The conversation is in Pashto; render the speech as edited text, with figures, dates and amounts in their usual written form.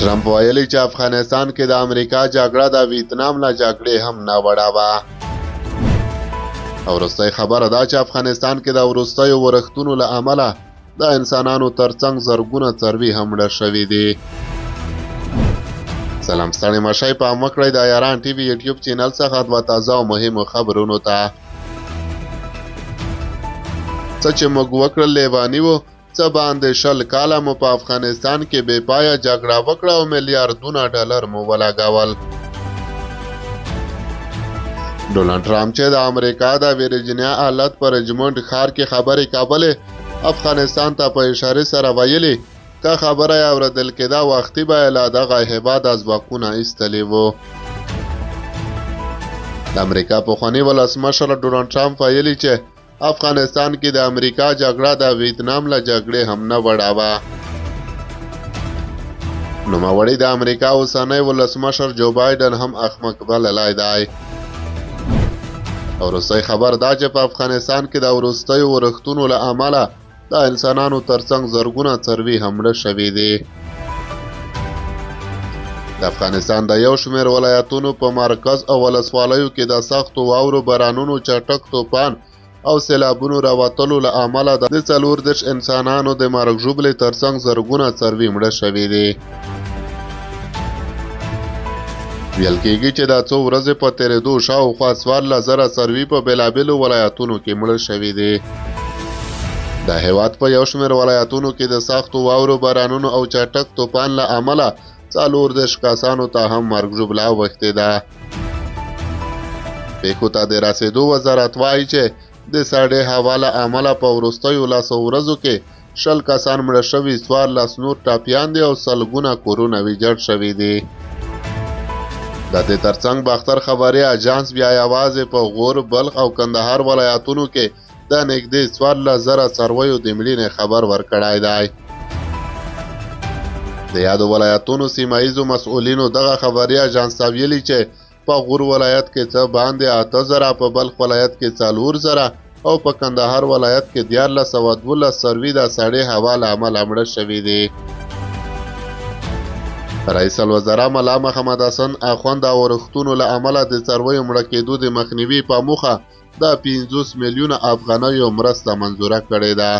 ټرمپ ویلي چې افغانستان کې د امریکا جګړه د ویتنام له جګړې هم نه وړه وه. او وروستۍ خبره دا چې افغانستان کې د وروستیو ورښتونو له امله د انسانانو ترڅنګ زرګونه څاروي هم مړه شوي دي. سلام ستړي مشئ، پام وکړئ د عیاران ټي وي یوټیوب چینل څخه دوه تازه او مهمو خبرونو ته. څه چې موږ وکړل لیواني وو، څه باندې 20 کاله مو په افغانستان کې بې پایه جګړه وکړه او میلیارډونه ډالر مو ولګول. ډونالډ ټرمپ چې د امریکا د ویرجینیا ایالت په ریچمونډ ښار کې خبرې کولې، افغانستان ته په اشارې سره ویلي که خبره یې اورېدل کېده وختي به یې له دغه هېواد ځواکونه ایستلي وو. د امریکا پخواني ولسمشر ډونالډ ټرمپ ویلي چې افغانستان کې د امریکا جګړه د ویتنام له جګړې هم نه وړه وه. نوموړي د امریکا اوسنی ولسمشر جو بایډن هم احمق بللی دی. او وروستی خبر دا چې په افغانستان کې د وروستیو ورښتونو له امله د انسانانو ترڅنګ زرګونه څاروي هم مړه شوي دي. د افغانستان د یو شمېر ولایتونو په مرکز او ولسوالیو کې د سختو واورو بارانونو، چټک طوفان او سیلابونو راوتلو له امله د 40 انسانانو د مرګ ژوبلې ترڅنګ زرګونه څاروي مړه شوي دي. ویل کېږي چې دا څو ورځې په تېرېدو شاوخوا 14,000 څاروي په بېلابېلو ولایتونو کې مړه شوي دي. د هېواد په یو شمېر ولایتونو کې د سختو واورو بارانونو او چټک طوفان له امله 40 کسانو ته هم مرګ ژوبله اوښتې ده. پېښو ته د رسېدو وزارت وایي چې د سړې هوا له امله په وروستیو 10 ورځو کې 20 کسان مړه شوي، 14 نور ټپیان دي او سلګونه کورونه ویجاړ شوي دي. د دې ترڅنګ باختر خبري اژانس بیا یوازې په غور، بلخ او کندهار ولایتونو کې د نږدې 14,000 څارویو د مړینې خبر ورکړی دی. د یادو ولایتونو سیمه ییزو مسؤلینو دغه خبري اژانس ته ویلي چې په غور ولایت کې څه باندې 8,000، په بلخ ولایت کې 4,000 او په کندهار ولایت کې 1,412 څاروي د سړې هوا له امله مړه شوي دي. رئیس الوزرا ملا محمد حسن اخوند د ورښتونو له امله د څارویو مړه کېدو د مخنیوي په موخه د 50 میلیونه افغانیو مرسته منظوره کړې ده.